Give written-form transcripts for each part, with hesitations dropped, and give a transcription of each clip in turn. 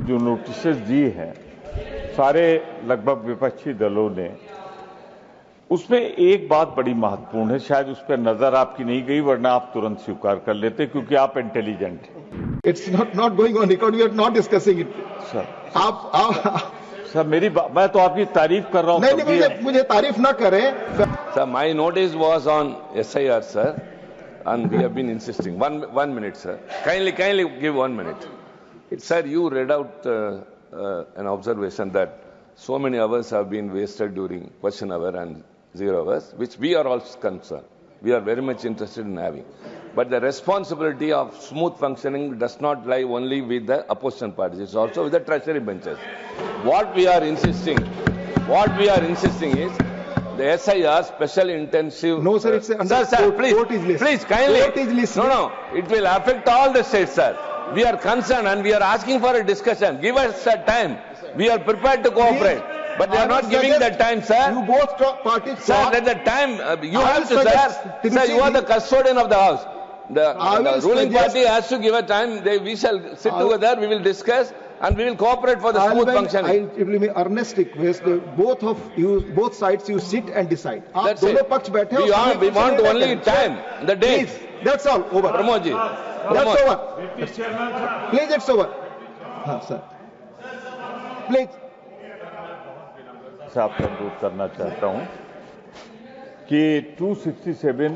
जो नोटिसेस दी हैं सारे लगभग विपक्षी दलों ने, उसमें एक बात बड़ी महत्वपूर्ण है, शायद उस पर नजर आपकी नहीं गई, वरना आप तुरंत स्वीकार कर लेते क्योंकि आप इंटेलिजेंट हैं। It's not going on record, we are not discussing it. Sir आप सर मैं तो आपकी तारीफ कर रहा हूं। नहीं, मुझे तारीफ ना करें। Sir, my notice was on SIR, sir, and we have been insisting. One minute, sir. Kindly give 1 minute. Sir, you read out an observation that so many hours have been wasted during question hour and 0 hours, which we are also concerned. We are very much interested in having. But the responsibility of smooth functioning does not lie only with the opposition parties. It's also with the treasury benches. What we are insisting is the SIR, special intensive. No, sir, it's under sir, court is listening. Please, kindly. Court is listening. No, it will affect all the states, sir. We are concerned and we are asking for a discussion. Give us time. We are prepared to cooperate. Please, but they are not giving the time, sir. You both parties. Sir, let the time. You have to, sir. Sir, you are the custodian of the house. The ruling party has to give a time. We shall sit together. We will discuss. And we will cooperate for the smooth functioning. It will be earnest request. Both sides, you sit and decide. That's it. We want only time, the date. Please, that's all. Over. Pramod ji. That's over. Please, it's over. Sir. Please. से आपका अनुरोध करना चाहता हूं कि 267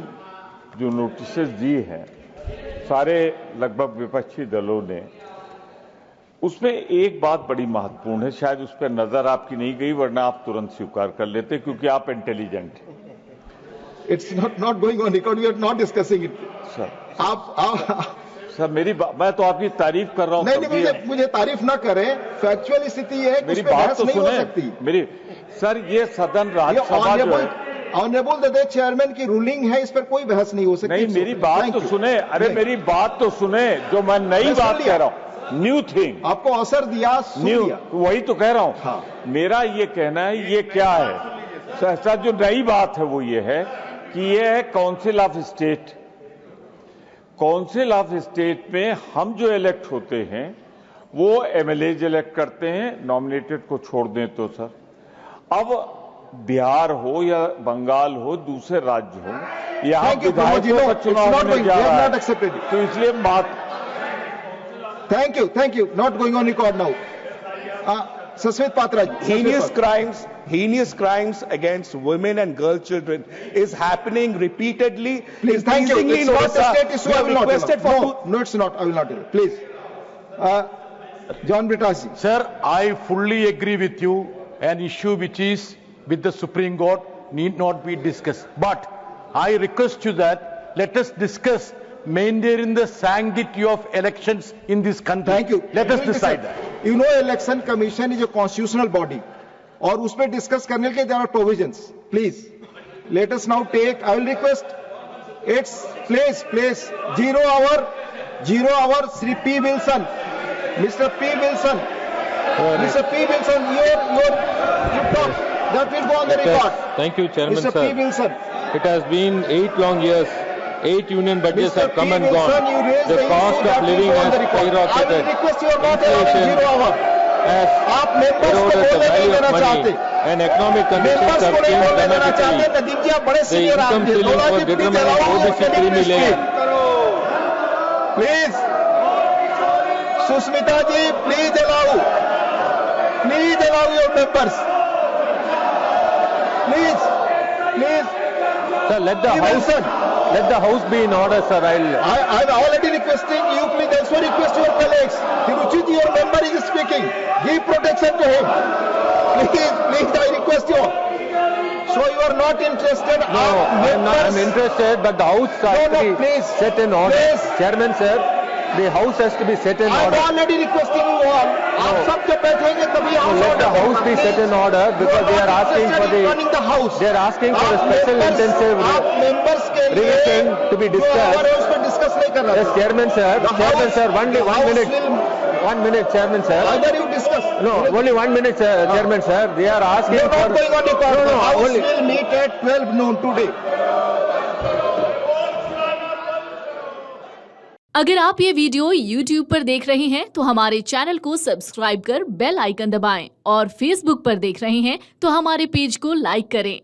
जो notices दी हैं सारे लगभग विपक्षी दलों ने, उसमें एक बात बड़ी महत्वपूर्ण है, शायद उस पर नजर आपकी नहीं गई, वरना आप तुरंत स्वीकार कर लेते क्योंकि आप इंटेलिजेंट हैं। It's not going on record, we are not discussing it. Sir sir मैं तो आपकी तारीफ कर रहा हूं। नहीं, मुझे तारीफ ना करें। फैक्चुअल स्थिति है, मेरी बात तो सुने। मेरी सर, ये सदन राज्यसभा जो है, ऑनरेबल द चेयरमैन की रूलिंग है, इस पर कोई बहस नहीं हो सकती। नहीं, मेरी बात तो सुने। अरे मेरी बात तो सुने, जो मैं नई बात कह रहा हूं, न्यू थिंग आपको अवसर दिया, न्यू, वही तो कह रहा हूं। मेरा ये कहना है, ये क्या है सर, जो नई बात है वो ये है कि ये है council of state. Council of state में हम जो इलेक्ट होते हैं वो एमएलएज इलेक्ट करते हैं, नॉमिनेटेड को छोड़ दें तो सर। अब बिहार हो या बंगाल हो, दूसरे राज्य हो, यहाँ विधायकों का चुनाव होने जा रहा है, तो इसलिए बात। Thank you. Not going on record now. Sasmit Patra. Heinous crimes against women and girl children is happening repeatedly. Please, thank you. It's not a state issue. I will not tell. No, it's not. I will not tell. Please. John Brittaji. Sir, I fully agree with you. An issue which is with the Supreme Court need not be discussed. But I request you that let us discuss maintaining the sanctity of elections in this country. Thank you. Let us decide that. You know, Election Commission is a constitutional body. और उस पर discuss करने के there are provisions. Please, let us now take. I will request. It's please 0 hour. Sri P. Wilson, Mr. P. Wilson, your talk that will go on the record. Thank you, Chairman, Mr. sir. P. Wilson. It has been 8 long years. 8 union budgets have come and Wilson, gone. you raised The cost of living has skyrocketed. I will request you not allowing 0 hour. आप members को बोलने नहीं देना चाहते, and economic conditions members have को नहीं changed बोलने देना चाहते। dramatically. नदीम जी, आप बड़े The सीनियर income आदमी हैं, ceiling थोड़ा for see please determining allow OBC creamy layer. Please Sushmita ji, please allow your members, please. Sir, let the house be in order, sir. I'm already requesting you. Please also request your colleagues. Tiruchit, your member is speaking. Give protection to him. Please, I request you. So you are not interested? No, I'm interested, but the house has to be please, set in order. Please. Chairman, sir, the house has to be set in I'm order. already requesting you all. आप सब जब बैठेंगे तभी Let the house be set in order because they are asking for they are asking for a special intensive revision to be discussed. Yes, Chairman, sir. Only 1 minute. 1 minute, Chairman, sir. Either you discuss. No, only 1 minute, Chairman, sir. They are asking They are for. not going on the call. No, The House only. will meet at 12 noon today. अगर आप ये video YouTube पर देख रहे हैं तो हमारे channel को सब्सक्राइब कर बेल आइकन दबाएं और Facebook पर देख रहे हैं तो हमारे पेज को लाइक करें।